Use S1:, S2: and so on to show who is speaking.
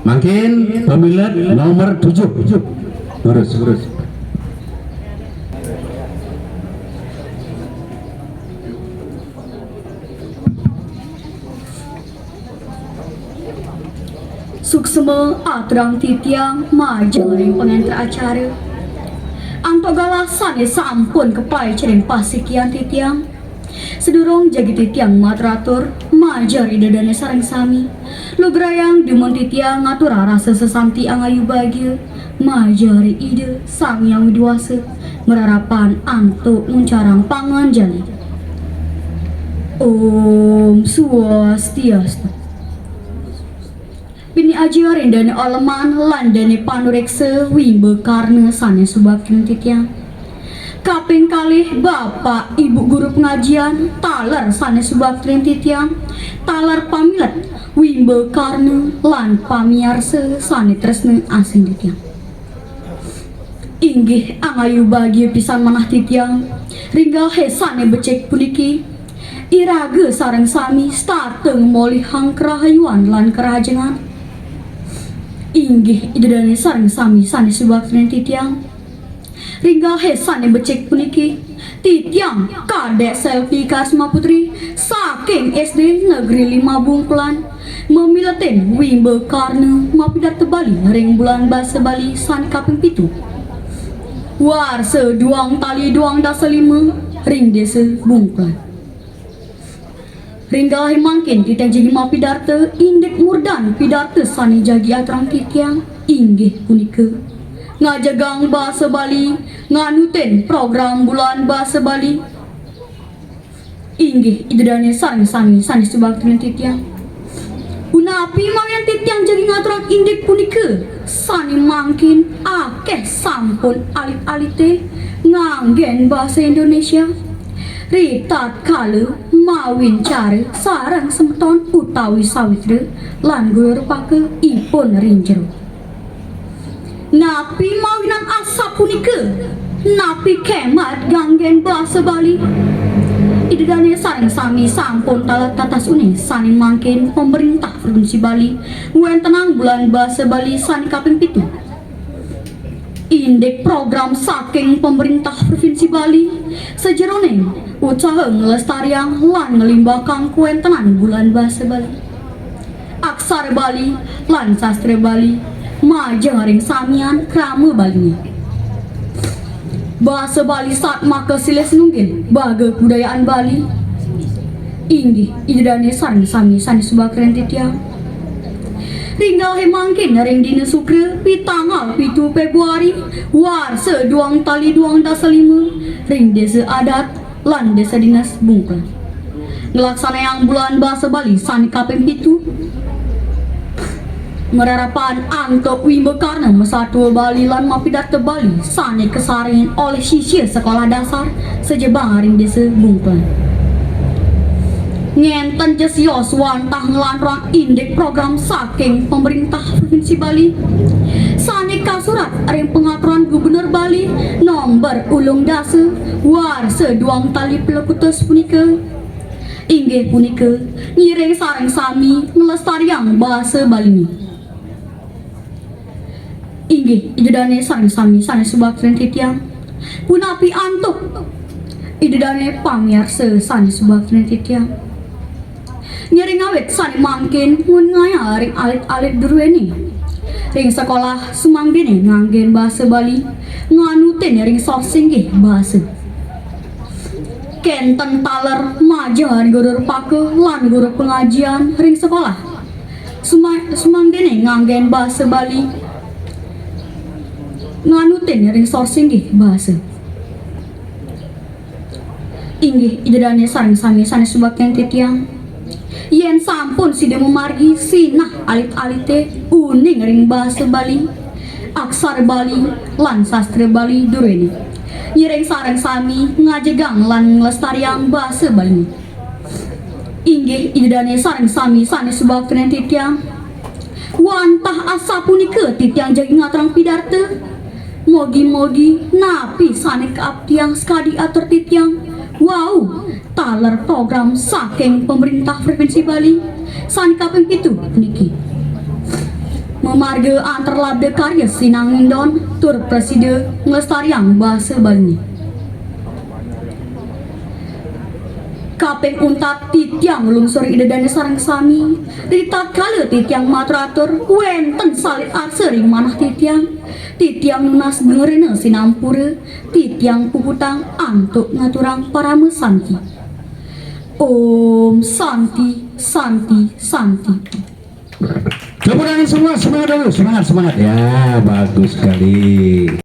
S1: Makin pemilihan nomor 7. Urus.
S2: Suksema atrang titiang majeng ring pengantar acara. Angto galasan sampun kepai cereng pasikian titiang. Sedurung jagi titiang matratur majar idadane sareng sami. Lugrayang dimon titiang ngatur rasa sesanti angayu bagia. Majari ide sang yang widuasa merarapan anto muncarang pangan jali. Om Swastiastu. Bini ajarin dane oleman landane panurekse wimbe karena sane subakin titiang. Kaping kalih bapak ibu guru pengajian talar sane subakin titiang. Talar pamilet wimbe karena lan pamiarse sane tresne asing titiang. Inggih angayu bagi pisan manah titiang. Ringgal hesane becek puniki. Irage sareng sami stateng molihang kerahayuan lan kerajengan. Inggih idadane sareng sami sane subaknen titiang. Ringgal hesane becek puniki titiang kadek selfie Kasma Putri saking SD Negeri 5 Bungkulan memiletin wimbe karena mapidat tebali ring bulan basa Bali sane kaping pitu. Warse duang tali duang dasa 5 ring desa Bungkulan. Ringgal mangkin titiang jagi ma pidarte indek murdan pidarte sani jagi atrang titiang inggih punika ngajagang bahasa Bali nganuten program bulan bahasa Bali inggih idadane sareng sami sani subakten titiang. Unapi mangyan titiang jagi ngatrang indek punika sani mangkin akeh sampun alit-alite nganggen bahasa Indonesia. Ritat kala mawin cara sarang semeton utawi sawitra lan guru pake ipun rinjero. Napi mawinan asap punika napi kemat ganggen bahasa Bali. Idadane sareng sami sampun talat tatas uning sani mangkin pemerintah provinsi Bali wen tenang bulan bahasa Bali sani kaping pitu. Indek program saking pemerintah provinsi Bali sejeroning usaha ngelestariang lan ngelimbakang kuentenan bulan bahasa Bali. Aksara Bali lan sastra Bali majeng ring samian krama Bali. Bahasa Bali saat maka siles nunggil baga kebudayaan Bali. Inggih idadane sareng sami sani subakren titiang. Ringgal mangkin ring dina sukre pitanggal 7 Februari warse duang tali duang dasa 5 ring desa adat lan desa dinas Bungkulan. Ngelaksana yang bulan bahasa Bali sani kaping pitu. Merarapan antok wimbe karena mesatua Bali lan mapidarte Bali sani kesaringin oleh sisir sekolah dasar sejebang ring desa Bungkulan. Ngenten jesios wantah ngelanrang indek program saking pemerintah provinsi Bali sani kasurat ring pengaturan gubernur Bali nomor ulung dasa warse duang tali pelekutus punika inggih punika ngiring sareng sami ngelestariang bahasa Bali inggih idadane sareng sami sani subakren titiang punapi antuk idadane pamiarsa sani subakren titiang. Ngiring awet sani mangkin mun ngaya ring alit-alit durweni ring sekolah sumanggene nganggen bahasa Bali nganuten ring sosinggih bahasa kenten taler majar guru pake lan guru pengajian ring sekolah sumanggene nganggen bahasa Bali nganuten ring sosinggih bahasa inggih idadane sareng sami sani subakeng titiang. Yen sampun sida memargi sinah alit-alite uning ring bahasa Bali aksara Bali lan sastra Bali dureni nyiring sareng sami ngajegang lan nglestariang bahasa Bali inggih idadane sareng sami sani subakten titiang wantah asa punika titiang jagi ngatrang pidarte mogi-mogi napi sani kaabdiang skadi atur titiang. Wow, taler program saking pemerintah provinsi Bali sani kaping pitu niki memarga antar labda karya sinang indon tur preside ngelestariang bahasa Bali. Kapeng untat titiang lungsur idedane sareng sami. Ritat kala titiang maturatur wenten salit arsering manah titiang. Titiang nunas ngerena sinampura. Titiang puputang antuk ngaturang parame santi. Om Santi, Santi, Santi.
S1: Tepuk tangan semua, semangat dulu, semangat, semangat. Ya, bagus sekali.